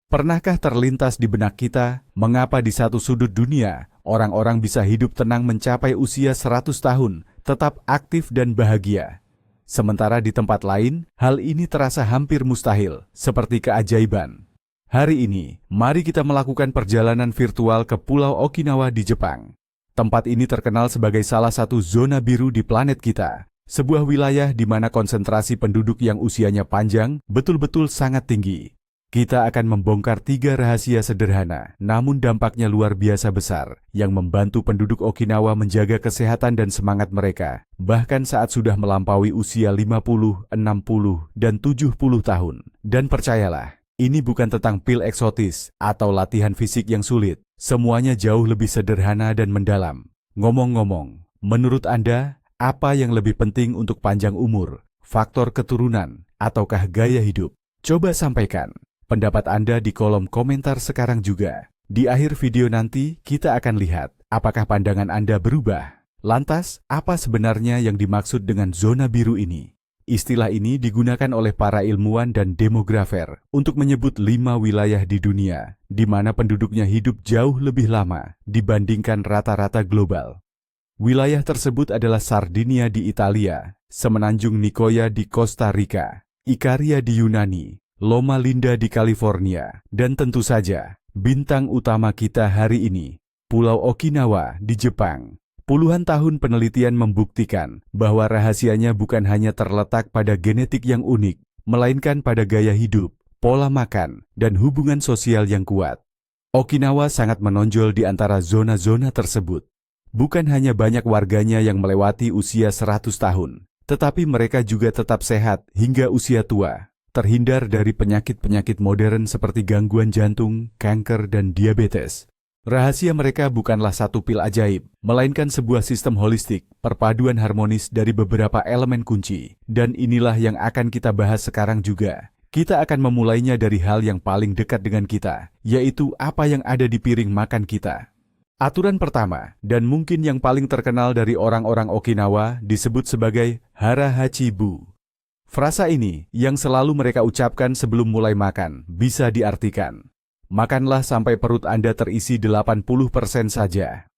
Pernahkah terlintas di benak kita, mengapa di satu sudut dunia, orang-orang bisa hidup tenang mencapai usia 100 tahun, tetap aktif dan bahagia? Sementara di tempat lain, hal ini terasa hampir mustahil, seperti keajaiban. Hari ini, mari kita melakukan perjalanan virtual ke Pulau Okinawa di Jepang. Tempat ini terkenal sebagai salah satu zona biru di planet kita, sebuah wilayah di mana konsentrasi penduduk yang usianya panjang betul-betul sangat tinggi. Kita akan membongkar 3 rahasia sederhana, namun dampaknya luar biasa besar, yang membantu penduduk Okinawa menjaga kesehatan dan semangat mereka, bahkan saat sudah melampaui usia 50, 60, dan 70 tahun. Dan percayalah, ini bukan tentang pil eksotis atau latihan fisik yang sulit, semuanya jauh lebih sederhana dan mendalam. Ngomong-ngomong, menurut Anda, apa yang lebih penting untuk panjang umur, faktor keturunan, ataukah gaya hidup? Coba sampaikan pendapat Anda di kolom komentar sekarang juga. Di akhir video nanti, kita akan lihat apakah pandangan Anda berubah. Lantas, apa sebenarnya yang dimaksud dengan zona biru ini? Istilah ini digunakan oleh para ilmuwan dan demografer untuk menyebut 5 wilayah di dunia, di mana penduduknya hidup jauh lebih lama dibandingkan rata-rata global. Wilayah tersebut adalah Sardinia di Italia, Semenanjung Nicoya di Costa Rica, Ikaria di Yunani, Loma Linda di California, dan tentu saja, bintang utama kita hari ini, Pulau Okinawa di Jepang. Puluhan tahun penelitian membuktikan bahwa rahasianya bukan hanya terletak pada genetik yang unik, melainkan pada gaya hidup, pola makan, dan hubungan sosial yang kuat. Okinawa sangat menonjol di antara zona-zona tersebut. Bukan hanya banyak warganya yang melewati usia 100 tahun, tetapi mereka juga tetap sehat hingga usia tua, terhindar dari penyakit-penyakit modern seperti gangguan jantung, kanker, dan diabetes. Rahasia mereka bukanlah satu pil ajaib, melainkan sebuah sistem holistik, perpaduan harmonis dari beberapa elemen kunci. Dan inilah yang akan kita bahas sekarang juga. Kita akan memulainya dari hal yang paling dekat dengan kita, yaitu apa yang ada di piring makan kita. Aturan pertama, dan mungkin yang paling terkenal dari orang-orang Okinawa, disebut sebagai hara hachi bu. Frasa ini, yang selalu mereka ucapkan sebelum mulai makan, bisa diartikan, makanlah sampai perut Anda terisi 80% saja.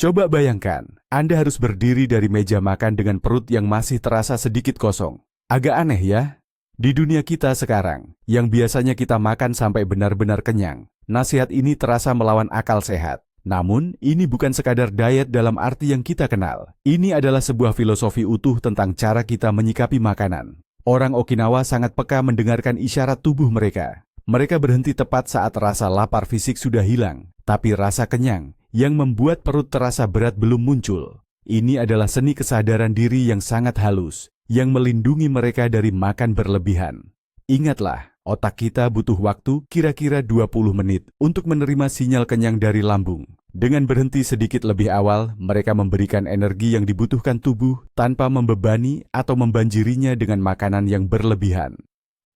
Coba bayangkan, Anda harus berdiri dari meja makan dengan perut yang masih terasa sedikit kosong. Agak aneh ya? Di dunia kita sekarang, yang biasanya kita makan sampai benar-benar kenyang, nasihat ini terasa melawan akal sehat. Namun, ini bukan sekadar diet dalam arti yang kita kenal. Ini adalah sebuah filosofi utuh tentang cara kita menyikapi makanan. Orang Okinawa sangat peka mendengarkan isyarat tubuh mereka. Mereka berhenti tepat saat rasa lapar fisik sudah hilang, tapi rasa kenyang yang membuat perut terasa berat belum muncul. Ini adalah seni kesadaran diri yang sangat halus, yang melindungi mereka dari makan berlebihan. Ingatlah, otak kita butuh waktu kira-kira 20 menit untuk menerima sinyal kenyang dari lambung. Dengan berhenti sedikit lebih awal, mereka memberikan energi yang dibutuhkan tubuh tanpa membebani atau membanjirinya dengan makanan yang berlebihan.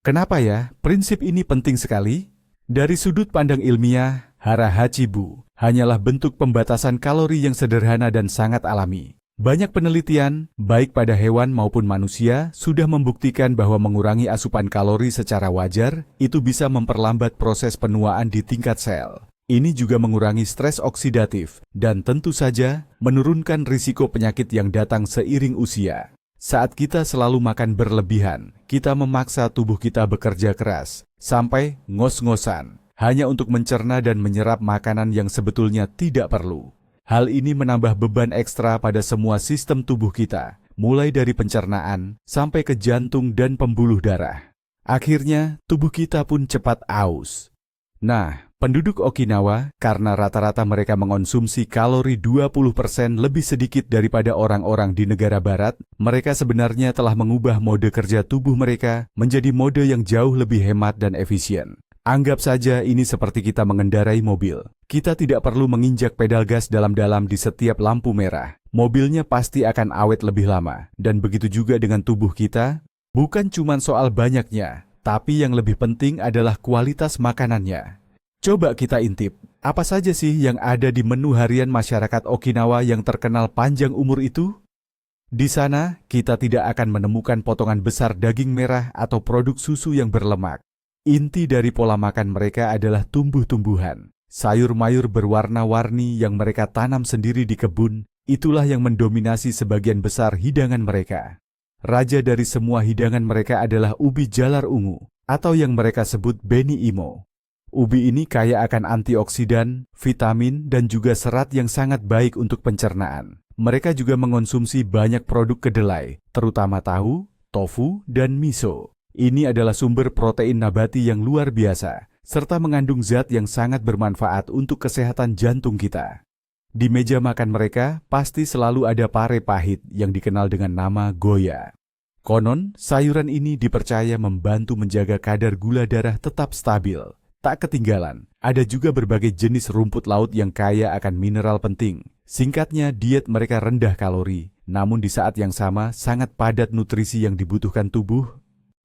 Kenapa ya? Prinsip ini penting sekali. Dari sudut pandang ilmiah, hara hachi bu hanyalah bentuk pembatasan kalori yang sederhana dan sangat alami. Banyak penelitian, baik pada hewan maupun manusia, sudah membuktikan bahwa mengurangi asupan kalori secara wajar itu bisa memperlambat proses penuaan di tingkat sel. Ini juga mengurangi stres oksidatif dan tentu saja menurunkan risiko penyakit yang datang seiring usia. Saat kita selalu makan berlebihan, kita memaksa tubuh kita bekerja keras, sampai ngos-ngosan, hanya untuk mencerna dan menyerap makanan yang sebetulnya tidak perlu. Hal ini menambah beban ekstra pada semua sistem tubuh kita, mulai dari pencernaan sampai ke jantung dan pembuluh darah. Akhirnya, tubuh kita pun cepat aus. Nah, penduduk Okinawa, karena rata-rata mereka mengonsumsi kalori 20% lebih sedikit daripada orang-orang di negara barat, mereka sebenarnya telah mengubah mode kerja tubuh mereka menjadi mode yang jauh lebih hemat dan efisien. Anggap saja ini seperti kita mengendarai mobil. Kita tidak perlu menginjak pedal gas dalam-dalam di setiap lampu merah. Mobilnya pasti akan awet lebih lama. Dan begitu juga dengan tubuh kita, bukan cuma soal banyaknya, tapi yang lebih penting adalah kualitas makanannya. Coba kita intip, apa saja sih yang ada di menu harian masyarakat Okinawa yang terkenal panjang umur itu? Di sana, kita tidak akan menemukan potongan besar daging merah atau produk susu yang berlemak. Inti dari pola makan mereka adalah tumbuh-tumbuhan. Sayur-mayur berwarna-warni yang mereka tanam sendiri di kebun, itulah yang mendominasi sebagian besar hidangan mereka. Raja dari semua hidangan mereka adalah ubi jalar ungu, atau yang mereka sebut beni imo. Ubi ini kaya akan antioksidan, vitamin, dan juga serat yang sangat baik untuk pencernaan. Mereka juga mengonsumsi banyak produk kedelai, terutama tahu, tofu, dan miso. Ini adalah sumber protein nabati yang luar biasa, serta mengandung zat yang sangat bermanfaat untuk kesehatan jantung kita. Di meja makan mereka, pasti selalu ada pare pahit yang dikenal dengan nama goya. Konon, sayuran ini dipercaya membantu menjaga kadar gula darah tetap stabil. Tak ketinggalan, ada juga berbagai jenis rumput laut yang kaya akan mineral penting. Singkatnya, diet mereka rendah kalori, namun di saat yang sama sangat padat nutrisi yang dibutuhkan tubuh.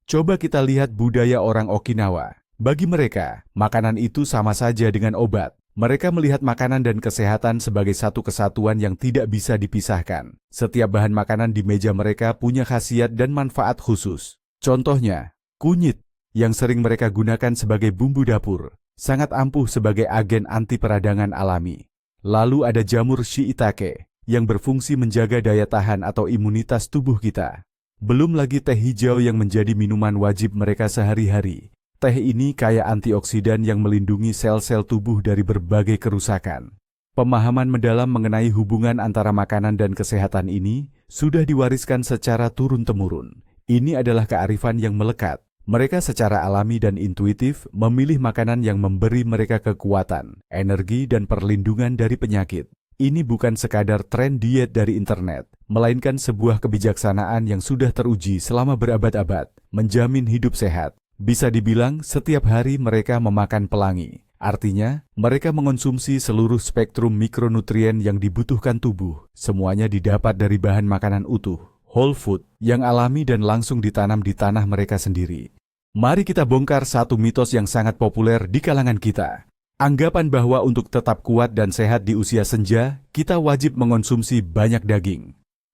Coba kita lihat budaya orang Okinawa. Bagi mereka, makanan itu sama saja dengan obat. Mereka melihat makanan dan kesehatan sebagai satu kesatuan yang tidak bisa dipisahkan. Setiap bahan makanan di meja mereka punya khasiat dan manfaat khusus. Contohnya, kunyit yang sering mereka gunakan sebagai bumbu dapur, sangat ampuh sebagai agen anti peradangan alami. Lalu ada jamur shiitake yang berfungsi menjaga daya tahan atau imunitas tubuh kita. Belum lagi teh hijau yang menjadi minuman wajib mereka sehari-hari. Teh ini kaya antioksidan yang melindungi sel-sel tubuh dari berbagai kerusakan. Pemahaman mendalam mengenai hubungan antara makanan dan kesehatan ini sudah diwariskan secara turun-temurun. Ini adalah kearifan yang melekat. Mereka secara alami dan intuitif memilih makanan yang memberi mereka kekuatan, energi, dan perlindungan dari penyakit. Ini bukan sekadar tren diet dari internet, melainkan sebuah kebijaksanaan yang sudah teruji selama berabad-abad, menjamin hidup sehat. Bisa dibilang setiap hari mereka memakan pelangi. Artinya, mereka mengonsumsi seluruh spektrum mikronutrien yang dibutuhkan tubuh. Semuanya didapat dari bahan makanan utuh, whole food, yang alami dan langsung ditanam di tanah mereka sendiri. Mari kita bongkar satu mitos yang sangat populer di kalangan kita. Anggapan bahwa untuk tetap kuat dan sehat di usia senja, kita wajib mengonsumsi banyak daging.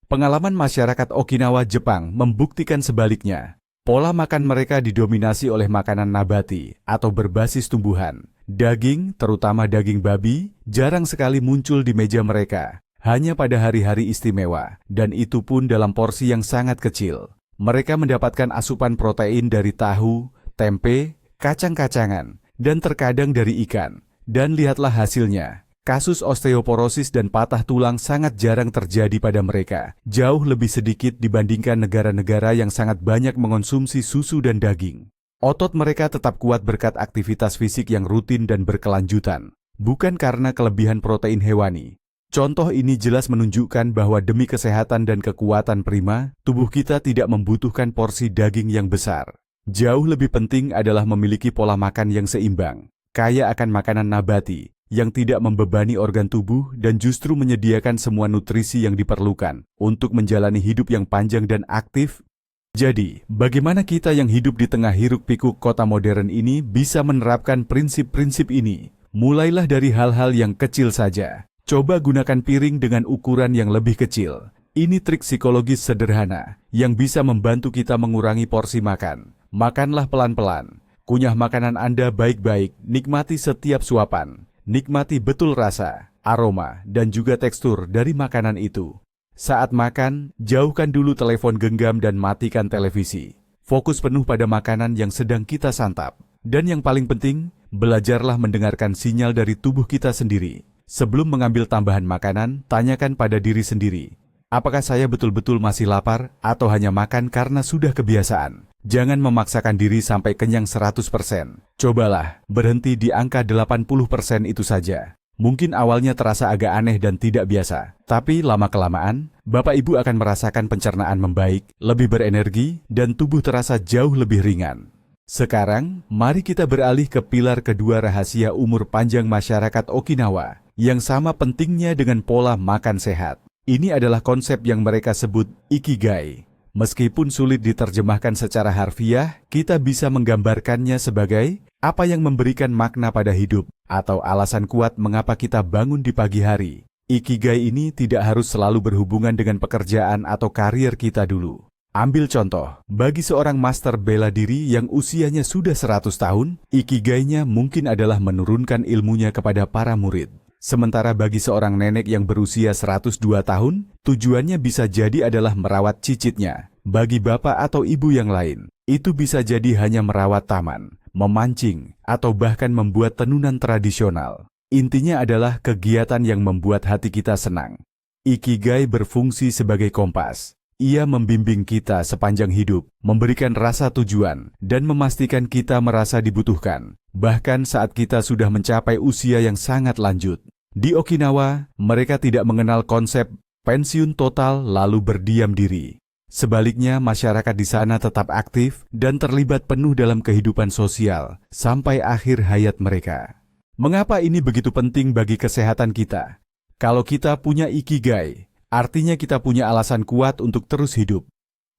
Pengalaman masyarakat Okinawa, Jepang membuktikan sebaliknya. Pola makan mereka didominasi oleh makanan nabati atau berbasis tumbuhan. Daging, terutama daging babi, jarang sekali muncul di meja mereka. Hanya pada hari-hari istimewa, dan itu pun dalam porsi yang sangat kecil. Mereka mendapatkan asupan protein dari tahu, tempe, kacang-kacangan, dan terkadang dari ikan. Dan lihatlah hasilnya. Kasus osteoporosis dan patah tulang sangat jarang terjadi pada mereka. Jauh lebih sedikit dibandingkan negara-negara yang sangat banyak mengonsumsi susu dan daging. Otot mereka tetap kuat berkat aktivitas fisik yang rutin dan berkelanjutan. Bukan karena kelebihan protein hewani. Contoh ini jelas menunjukkan bahwa demi kesehatan dan kekuatan prima, tubuh kita tidak membutuhkan porsi daging yang besar. Jauh lebih penting adalah memiliki pola makan yang seimbang, kaya akan makanan nabati, yang tidak membebani organ tubuh dan justru menyediakan semua nutrisi yang diperlukan untuk menjalani hidup yang panjang dan aktif. Jadi, bagaimana kita yang hidup di tengah hiruk-pikuk kota modern ini bisa menerapkan prinsip-prinsip ini? Mulailah dari hal-hal yang kecil saja. Coba gunakan piring dengan ukuran yang lebih kecil. Ini trik psikologis sederhana yang bisa membantu kita mengurangi porsi makan. Makanlah pelan-pelan, kunyah makanan Anda baik-baik, nikmati setiap suapan, nikmati betul rasa, aroma, dan juga tekstur dari makanan itu. Saat makan, jauhkan dulu telepon genggam dan matikan televisi. Fokus penuh pada makanan yang sedang kita santap. Dan yang paling penting, belajarlah mendengarkan sinyal dari tubuh kita sendiri. Sebelum mengambil tambahan makanan, tanyakan pada diri sendiri. Apakah saya betul-betul masih lapar atau hanya makan karena sudah kebiasaan? Jangan memaksakan diri sampai kenyang 100%. Cobalah berhenti di angka 80% itu saja. Mungkin awalnya terasa agak aneh dan tidak biasa, tapi lama-kelamaan, Bapak Ibu akan merasakan pencernaan membaik, lebih berenergi, dan tubuh terasa jauh lebih ringan. Sekarang, mari kita beralih ke pilar kedua rahasia umur panjang masyarakat Okinawa, yang sama pentingnya dengan pola makan sehat. Ini adalah konsep yang mereka sebut Ikigai. Meskipun sulit diterjemahkan secara harfiah, kita bisa menggambarkannya sebagai apa yang memberikan makna pada hidup atau alasan kuat mengapa kita bangun di pagi hari. Ikigai ini tidak harus selalu berhubungan dengan pekerjaan atau karir kita dulu. Ambil contoh, bagi seorang master bela diri yang usianya sudah 100 tahun, ikigainya mungkin adalah menurunkan ilmunya kepada para murid. Sementara bagi seorang nenek yang berusia 102 tahun, tujuannya bisa jadi adalah merawat cicitnya. Bagi bapak atau ibu yang lain, itu bisa jadi hanya merawat taman, memancing, atau bahkan membuat tenunan tradisional. Intinya adalah kegiatan yang membuat hati kita senang. Ikigai berfungsi sebagai kompas. Ia membimbing kita sepanjang hidup, memberikan rasa tujuan, dan memastikan kita merasa dibutuhkan, bahkan saat kita sudah mencapai usia yang sangat lanjut. Di Okinawa, mereka tidak mengenal konsep pensiun total lalu berdiam diri. Sebaliknya, masyarakat di sana tetap aktif dan terlibat penuh dalam kehidupan sosial sampai akhir hayat mereka. Mengapa ini begitu penting bagi kesehatan kita? Kalau kita punya ikigai, artinya kita punya alasan kuat untuk terus hidup.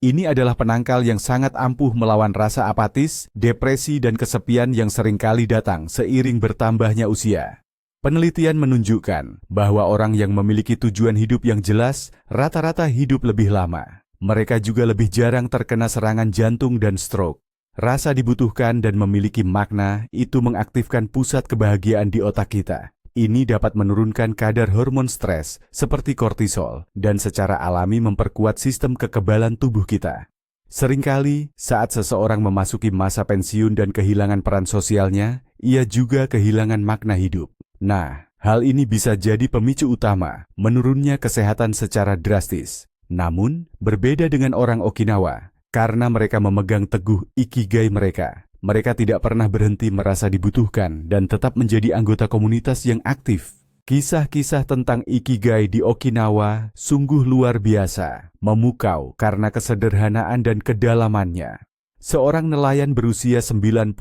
Ini adalah penangkal yang sangat ampuh melawan rasa apatis, depresi, dan kesepian yang seringkali datang seiring bertambahnya usia. Penelitian menunjukkan bahwa orang yang memiliki tujuan hidup yang jelas rata-rata hidup lebih lama. Mereka juga lebih jarang terkena serangan jantung dan stroke. Rasa dibutuhkan dan memiliki makna itu mengaktifkan pusat kebahagiaan di otak kita. Ini dapat menurunkan kadar hormon stres seperti kortisol dan secara alami memperkuat sistem kekebalan tubuh kita. Seringkali saat seseorang memasuki masa pensiun dan kehilangan peran sosialnya, ia juga kehilangan makna hidup. Nah, hal ini bisa jadi pemicu utama menurunnya kesehatan secara drastis. Namun, berbeda dengan orang Okinawa, karena mereka memegang teguh ikigai mereka. Mereka tidak pernah berhenti merasa dibutuhkan dan tetap menjadi anggota komunitas yang aktif. Kisah-kisah tentang ikigai di Okinawa sungguh luar biasa, memukau karena kesederhanaan dan kedalamannya. Seorang nelayan berusia 97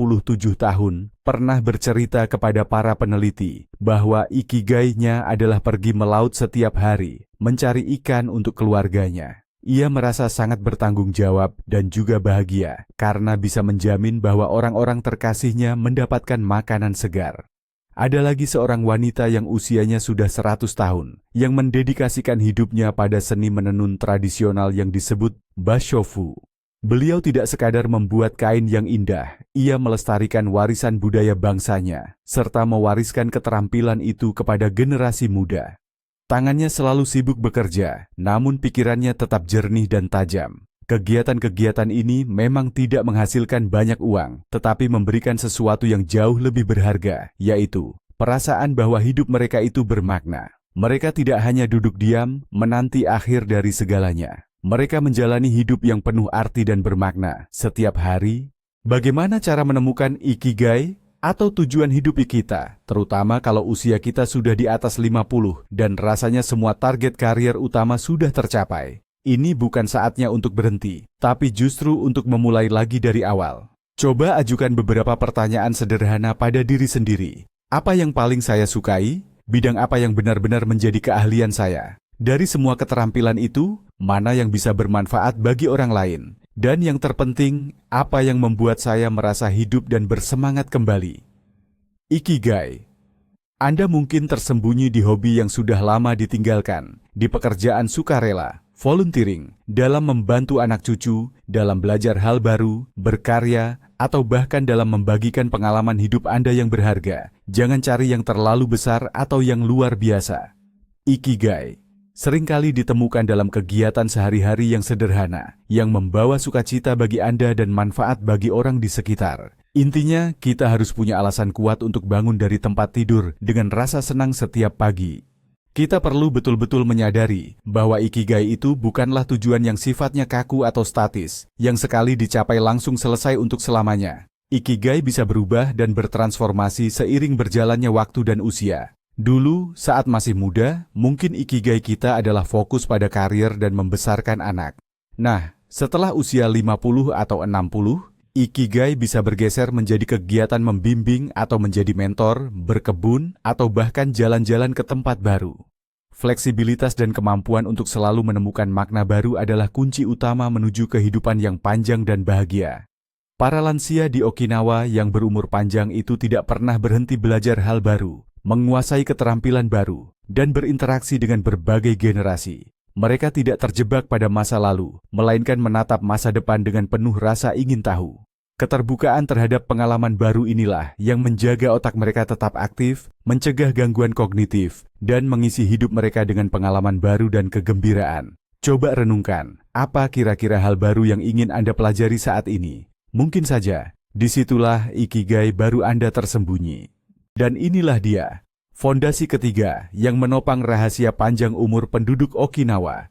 tahun pernah bercerita kepada para peneliti bahwa ikigainya adalah pergi melaut setiap hari, mencari ikan untuk keluarganya. Ia merasa sangat bertanggung jawab dan juga bahagia karena bisa menjamin bahwa orang-orang terkasihnya mendapatkan makanan segar. Ada lagi seorang wanita yang usianya sudah 100 tahun yang mendedikasikan hidupnya pada seni menenun tradisional yang disebut bashofu. Beliau tidak sekadar membuat kain yang indah, ia melestarikan warisan budaya bangsanya serta mewariskan keterampilan itu kepada generasi muda. Tangannya selalu sibuk bekerja, namun pikirannya tetap jernih dan tajam. Kegiatan-kegiatan ini memang tidak menghasilkan banyak uang, tetapi memberikan sesuatu yang jauh lebih berharga, yaitu perasaan bahwa hidup mereka itu bermakna. Mereka tidak hanya duduk diam, menanti akhir dari segalanya. Mereka menjalani hidup yang penuh arti dan bermakna setiap hari. Bagaimana cara menemukan ikigai? Atau tujuan hidup kita, terutama kalau usia kita sudah di atas 50 dan rasanya semua target karier utama sudah tercapai. Ini bukan saatnya untuk berhenti, tapi justru untuk memulai lagi dari awal. Coba ajukan beberapa pertanyaan sederhana pada diri sendiri. Apa yang paling saya sukai? Bidang apa yang benar-benar menjadi keahlian saya? Dari semua keterampilan itu, mana yang bisa bermanfaat bagi orang lain? Dan yang terpenting, apa yang membuat saya merasa hidup dan bersemangat kembali? Ikigai. Anda mungkin tersembunyi di hobi yang sudah lama ditinggalkan, di pekerjaan sukarela, volunteering, dalam membantu anak cucu, dalam belajar hal baru, berkarya, atau bahkan dalam membagikan pengalaman hidup Anda yang berharga. Jangan cari yang terlalu besar atau yang luar biasa. Ikigai seringkali ditemukan dalam kegiatan sehari-hari yang sederhana, yang membawa sukacita bagi Anda dan manfaat bagi orang di sekitar. Intinya, kita harus punya alasan kuat untuk bangun dari tempat tidur dengan rasa senang setiap pagi. Kita perlu betul-betul menyadari bahwa ikigai itu bukanlah tujuan yang sifatnya kaku atau statis, yang sekali dicapai langsung selesai untuk selamanya. Ikigai bisa berubah dan bertransformasi seiring berjalannya waktu dan usia. Dulu, saat masih muda, mungkin ikigai kita adalah fokus pada karir dan membesarkan anak. Nah, setelah usia 50 atau 60, ikigai bisa bergeser menjadi kegiatan membimbing atau menjadi mentor, berkebun, atau bahkan jalan-jalan ke tempat baru. Fleksibilitas dan kemampuan untuk selalu menemukan makna baru adalah kunci utama menuju kehidupan yang panjang dan bahagia. Para lansia di Okinawa yang berumur panjang itu tidak pernah berhenti belajar hal baru, menguasai keterampilan baru, dan berinteraksi dengan berbagai generasi. Mereka tidak terjebak pada masa lalu, melainkan menatap masa depan dengan penuh rasa ingin tahu. Keterbukaan terhadap pengalaman baru inilah yang menjaga otak mereka tetap aktif, mencegah gangguan kognitif, dan mengisi hidup mereka dengan pengalaman baru dan kegembiraan. Coba renungkan, apa kira-kira hal baru yang ingin Anda pelajari saat ini? Mungkin saja, disitulah ikigai baru Anda tersembunyi. Dan inilah dia, fondasi ketiga yang menopang rahasia panjang umur penduduk Okinawa.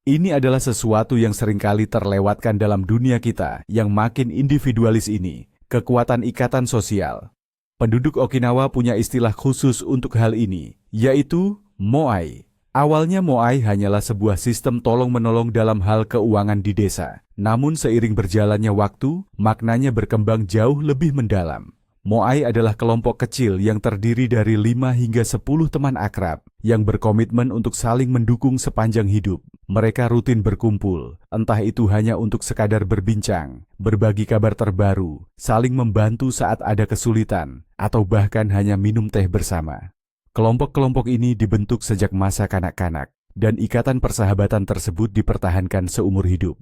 Ini adalah sesuatu yang seringkali terlewatkan dalam dunia kita yang makin individualis ini, kekuatan ikatan sosial. Penduduk Okinawa punya istilah khusus untuk hal ini, yaitu moai. Awalnya moai hanyalah sebuah sistem tolong-menolong dalam hal keuangan di desa. Namun seiring berjalannya waktu, maknanya berkembang jauh lebih mendalam. Moai adalah kelompok kecil yang terdiri dari 5 hingga 10 teman akrab yang berkomitmen untuk saling mendukung sepanjang hidup. Mereka rutin berkumpul, entah itu hanya untuk sekadar berbincang, berbagi kabar terbaru, saling membantu saat ada kesulitan, atau bahkan hanya minum teh bersama. Kelompok-kelompok ini dibentuk sejak masa kanak-kanak, dan ikatan persahabatan tersebut dipertahankan seumur hidup.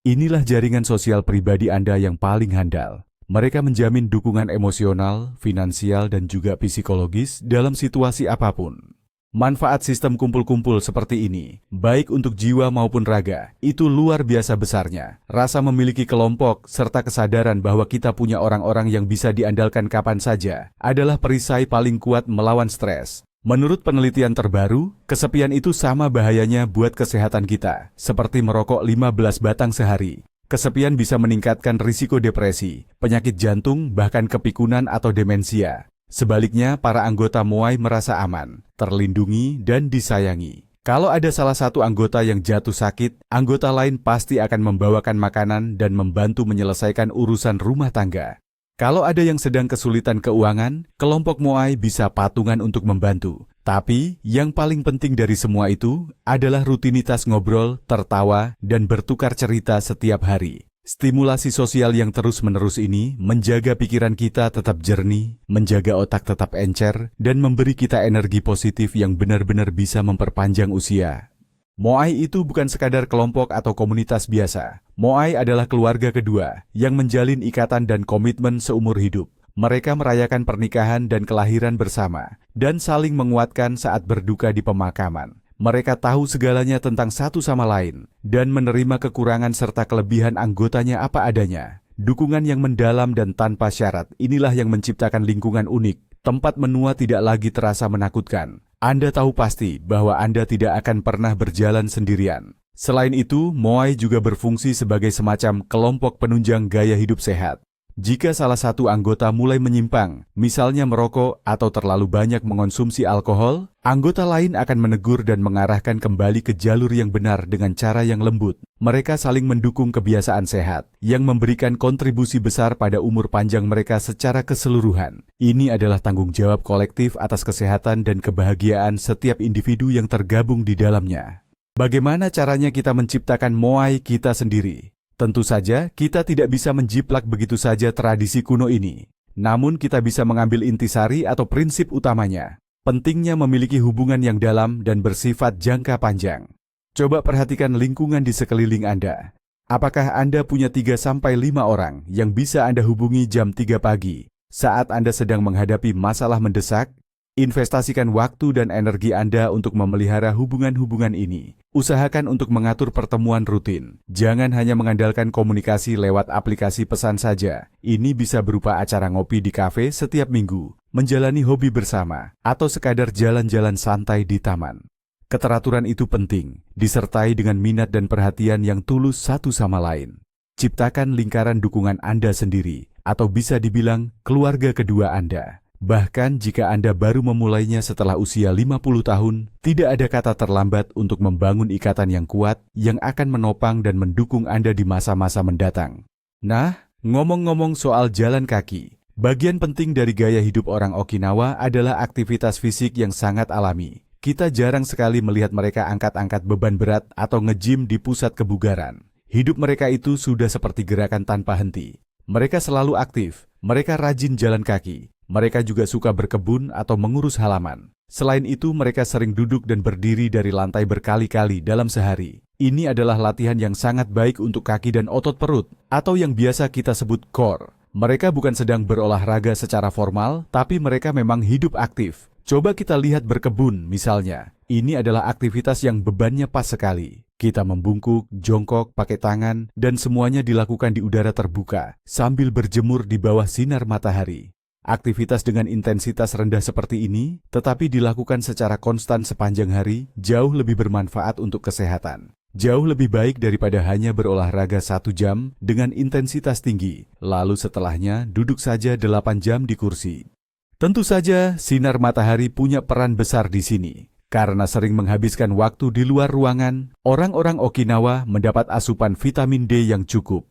Inilah jaringan sosial pribadi Anda yang paling handal. Mereka menjamin dukungan emosional, finansial, dan juga psikologis dalam situasi apapun. Manfaat sistem kumpul-kumpul seperti ini, baik untuk jiwa maupun raga, itu luar biasa besarnya. Rasa memiliki kelompok serta kesadaran bahwa kita punya orang-orang yang bisa diandalkan kapan saja adalah perisai paling kuat melawan stres. Menurut penelitian terbaru, kesepian itu sama bahayanya buat kesehatan kita, seperti merokok 15 batang sehari. Kesepian bisa meningkatkan risiko depresi, penyakit jantung, bahkan kepikunan atau demensia. Sebaliknya, para anggota moai merasa aman, terlindungi, dan disayangi. Kalau ada salah satu anggota yang jatuh sakit, anggota lain pasti akan membawakan makanan dan membantu menyelesaikan urusan rumah tangga. Kalau ada yang sedang kesulitan keuangan, kelompok moai bisa patungan untuk membantu. Tapi, yang paling penting dari semua itu adalah rutinitas ngobrol, tertawa, dan bertukar cerita setiap hari. Stimulasi sosial yang terus-menerus ini menjaga pikiran kita tetap jernih, menjaga otak tetap encer, dan memberi kita energi positif yang benar-benar bisa memperpanjang usia. Moai itu bukan sekadar kelompok atau komunitas biasa. Moai adalah keluarga kedua yang menjalin ikatan dan komitmen seumur hidup. Mereka merayakan pernikahan dan kelahiran bersama, dan saling menguatkan saat berduka di pemakaman. Mereka tahu segalanya tentang satu sama lain, dan menerima kekurangan serta kelebihan anggotanya apa adanya. Dukungan yang mendalam dan tanpa syarat, inilah yang menciptakan lingkungan unik. Tempat menua tidak lagi terasa menakutkan. Anda tahu pasti bahwa Anda tidak akan pernah berjalan sendirian. Selain itu, moai juga berfungsi sebagai semacam kelompok penunjang gaya hidup sehat. Jika salah satu anggota mulai menyimpang, misalnya merokok atau terlalu banyak mengonsumsi alkohol, anggota lain akan menegur dan mengarahkan kembali ke jalur yang benar dengan cara yang lembut. Mereka saling mendukung kebiasaan sehat, yang memberikan kontribusi besar pada umur panjang mereka secara keseluruhan. Ini adalah tanggung jawab kolektif atas kesehatan dan kebahagiaan setiap individu yang tergabung di dalamnya. Bagaimana caranya kita menciptakan moai kita sendiri? Tentu saja, kita tidak bisa menjiplak begitu saja tradisi kuno ini. Namun kita bisa mengambil intisari atau prinsip utamanya. Pentingnya memiliki hubungan yang dalam dan bersifat jangka panjang. Coba perhatikan lingkungan di sekeliling Anda. Apakah Anda punya 3-5 orang yang bisa Anda hubungi jam 3 pagi saat Anda sedang menghadapi masalah mendesak? Investasikan waktu dan energi Anda untuk memelihara hubungan-hubungan ini. Usahakan untuk mengatur pertemuan rutin. Jangan hanya mengandalkan komunikasi lewat aplikasi pesan saja. Ini bisa berupa acara ngopi di kafe setiap minggu, menjalani hobi bersama, atau sekadar jalan-jalan santai di taman. Keteraturan itu penting, disertai dengan minat dan perhatian yang tulus satu sama lain. Ciptakan lingkaran dukungan Anda sendiri, atau bisa dibilang keluarga kedua Anda. Bahkan jika Anda baru memulainya setelah usia 50 tahun, tidak ada kata terlambat untuk membangun ikatan yang kuat yang akan menopang dan mendukung Anda di masa-masa mendatang. Nah, ngomong-ngomong soal jalan kaki, bagian penting dari gaya hidup orang Okinawa adalah aktivitas fisik yang sangat alami. Kita jarang sekali melihat mereka angkat-angkat beban berat atau nge-gym di pusat kebugaran. Hidup mereka itu sudah seperti gerakan tanpa henti. Mereka selalu aktif, mereka rajin jalan kaki. Mereka juga suka berkebun atau mengurus halaman. Selain itu, mereka sering duduk dan berdiri dari lantai berkali-kali dalam sehari. Ini adalah latihan yang sangat baik untuk kaki dan otot perut, atau yang biasa kita sebut core. Mereka bukan sedang berolahraga secara formal, tapi mereka memang hidup aktif. Coba kita lihat berkebun misalnya. Ini adalah aktivitas yang bebannya pas sekali. Kita membungkuk, jongkok, pakai tangan, dan semuanya dilakukan di udara terbuka, sambil berjemur di bawah sinar matahari. Aktivitas dengan intensitas rendah seperti ini, tetapi dilakukan secara konstan sepanjang hari, jauh lebih bermanfaat untuk kesehatan. Jauh lebih baik daripada hanya berolahraga 1 jam dengan intensitas tinggi, lalu setelahnya duduk saja 8 jam di kursi. Tentu saja, sinar matahari punya peran besar di sini. Karena sering menghabiskan waktu di luar ruangan, orang-orang Okinawa mendapat asupan vitamin D yang cukup.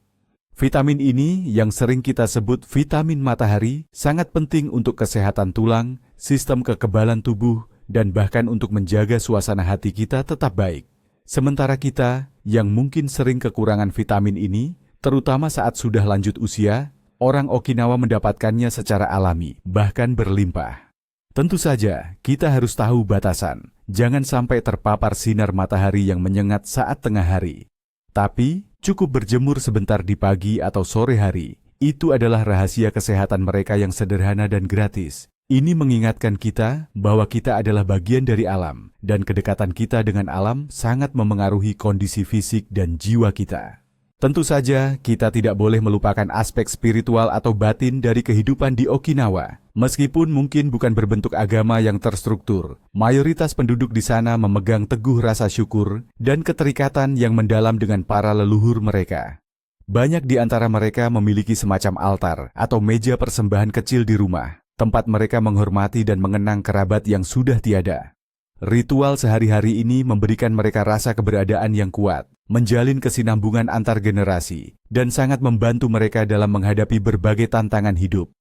Vitamin ini, yang sering kita sebut vitamin matahari, sangat penting untuk kesehatan tulang, sistem kekebalan tubuh, dan bahkan untuk menjaga suasana hati kita tetap baik. Sementara kita, yang mungkin sering kekurangan vitamin ini, terutama saat sudah lanjut usia, orang Okinawa mendapatkannya secara alami, bahkan berlimpah. Tentu saja, kita harus tahu batasan. Jangan sampai terpapar sinar matahari yang menyengat saat tengah hari. Tapi, cukup berjemur sebentar di pagi atau sore hari. Itu adalah rahasia kesehatan mereka yang sederhana dan gratis. Ini mengingatkan kita bahwa kita adalah bagian dari alam, dan kedekatan kita dengan alam sangat memengaruhi kondisi fisik dan jiwa kita. Tentu saja, kita tidak boleh melupakan aspek spiritual atau batin dari kehidupan di Okinawa. Meskipun mungkin bukan berbentuk agama yang terstruktur, mayoritas penduduk di sana memegang teguh rasa syukur dan keterikatan yang mendalam dengan para leluhur mereka. Banyak di antara mereka memiliki semacam altar atau meja persembahan kecil di rumah, tempat mereka menghormati dan mengenang kerabat yang sudah tiada. Ritual sehari-hari ini memberikan mereka rasa keberadaan yang kuat, menjalin kesinambungan antar generasi, dan sangat membantu mereka dalam menghadapi berbagai tantangan hidup.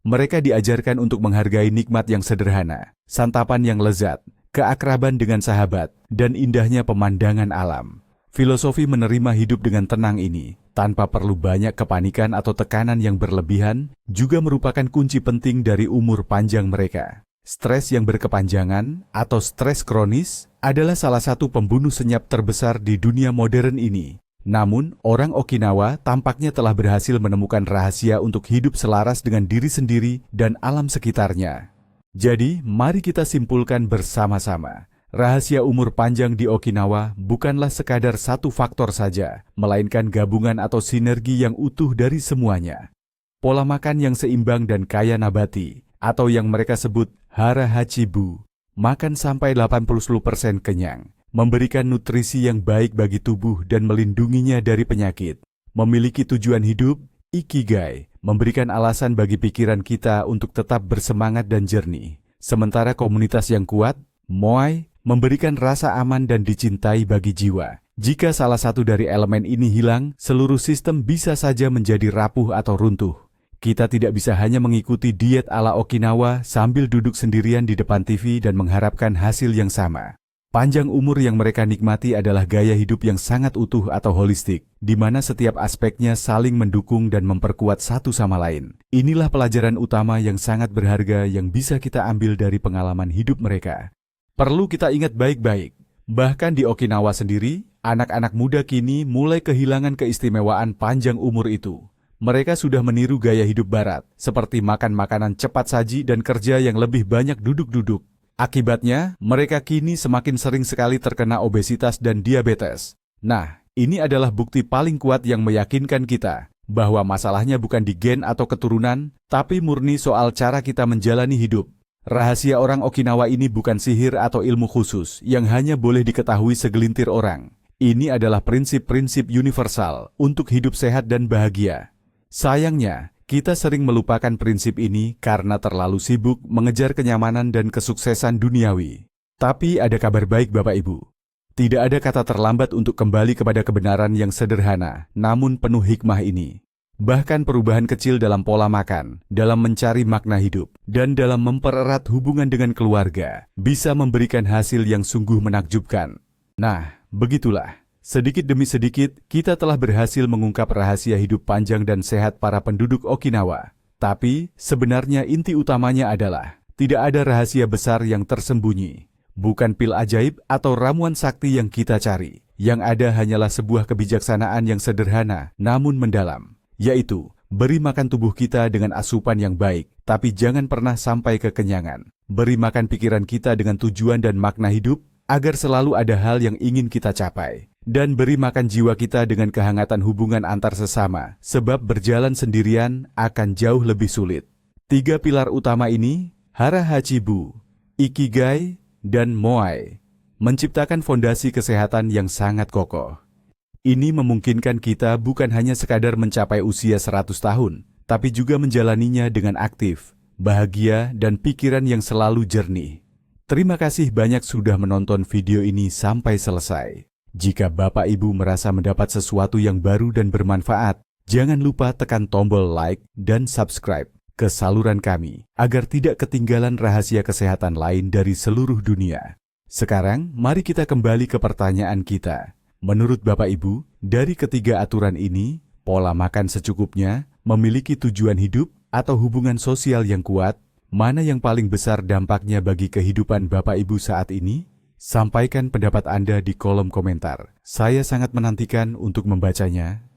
Mereka diajarkan untuk menghargai nikmat yang sederhana, santapan yang lezat, keakraban dengan sahabat, dan indahnya pemandangan alam. Filosofi menerima hidup dengan tenang ini, tanpa perlu banyak kepanikan atau tekanan yang berlebihan, juga merupakan kunci penting dari umur panjang mereka. Stres yang berkepanjangan atau stres kronis adalah salah satu pembunuh senyap terbesar di dunia modern ini. Namun, orang Okinawa tampaknya telah berhasil menemukan rahasia untuk hidup selaras dengan diri sendiri dan alam sekitarnya. Jadi, mari kita simpulkan bersama-sama. Rahasia umur panjang di Okinawa bukanlah sekadar satu faktor saja, melainkan gabungan atau sinergi yang utuh dari semuanya. Pola makan yang seimbang dan kaya nabati, atau yang mereka sebut hara hachibu, makan sampai 80% kenyang, memberikan nutrisi yang baik bagi tubuh dan melindunginya dari penyakit. Memiliki tujuan hidup, ikigai, memberikan alasan bagi pikiran kita untuk tetap bersemangat dan jernih. Sementara komunitas yang kuat, moai, memberikan rasa aman dan dicintai bagi jiwa. Jika salah satu dari elemen ini hilang, seluruh sistem bisa saja menjadi rapuh atau runtuh. Kita tidak bisa hanya mengikuti diet ala Okinawa sambil duduk sendirian di depan TV dan mengharapkan hasil yang sama. Panjang umur yang mereka nikmati adalah gaya hidup yang sangat utuh atau holistik, di mana setiap aspeknya saling mendukung dan memperkuat satu sama lain. Inilah pelajaran utama yang sangat berharga yang bisa kita ambil dari pengalaman hidup mereka. Perlu kita ingat baik-baik, bahkan di Okinawa sendiri, anak-anak muda kini mulai kehilangan keistimewaan panjang umur itu. Mereka sudah meniru gaya hidup barat, seperti makan makanan cepat saji dan kerja yang lebih banyak duduk-duduk. Akibatnya, mereka kini semakin sering sekali terkena obesitas dan diabetes. Nah, ini adalah bukti paling kuat yang meyakinkan kita bahwa masalahnya bukan di gen atau keturunan, tapi murni soal cara kita menjalani hidup. Rahasia orang Okinawa ini bukan sihir atau ilmu khusus yang hanya boleh diketahui segelintir orang. Ini adalah prinsip-prinsip universal untuk hidup sehat dan bahagia. Sayangnya, kita sering melupakan prinsip ini karena terlalu sibuk mengejar kenyamanan dan kesuksesan duniawi. Tapi ada kabar baik Bapak Ibu. Tidak ada kata terlambat untuk kembali kepada kebenaran yang sederhana, namun penuh hikmah ini. Bahkan perubahan kecil dalam pola makan, dalam mencari makna hidup, dan dalam mempererat hubungan dengan keluarga, bisa memberikan hasil yang sungguh menakjubkan. Nah, begitulah. Sedikit demi sedikit, kita telah berhasil mengungkap rahasia hidup panjang dan sehat para penduduk Okinawa. Tapi, sebenarnya inti utamanya adalah, Tidak ada rahasia besar yang tersembunyi. Bukan pil ajaib atau ramuan sakti yang kita cari. Yang ada hanyalah sebuah kebijaksanaan yang sederhana namun mendalam. Yaitu, beri makan tubuh kita dengan asupan yang baik, tapi jangan pernah sampai kekenyangan. Beri makan pikiran kita dengan tujuan dan makna hidup, agar selalu ada hal yang ingin kita capai. Dan beri makan jiwa kita dengan kehangatan hubungan antar sesama, sebab berjalan sendirian akan jauh lebih sulit. 3 pilar utama ini, Hara Hachibu, Ikigai, dan Moai, menciptakan fondasi kesehatan yang sangat kokoh. Ini memungkinkan kita bukan hanya sekadar mencapai usia 100 tahun, tapi juga menjalaninya dengan aktif, bahagia, dan pikiran yang selalu jernih. Terima kasih banyak sudah menonton video ini sampai selesai. Jika Bapak Ibu merasa mendapat sesuatu yang baru dan bermanfaat, jangan lupa tekan tombol like dan subscribe ke saluran kami, agar tidak ketinggalan rahasia kesehatan lain dari seluruh dunia. Sekarang, mari kita kembali ke pertanyaan kita. Menurut Bapak Ibu, dari ketiga aturan ini, pola makan secukupnya, memiliki tujuan hidup, atau hubungan sosial yang kuat, mana yang paling besar dampaknya bagi kehidupan Bapak Ibu saat ini? Sampaikan pendapat Anda di kolom komentar. Saya sangat menantikan untuk membacanya.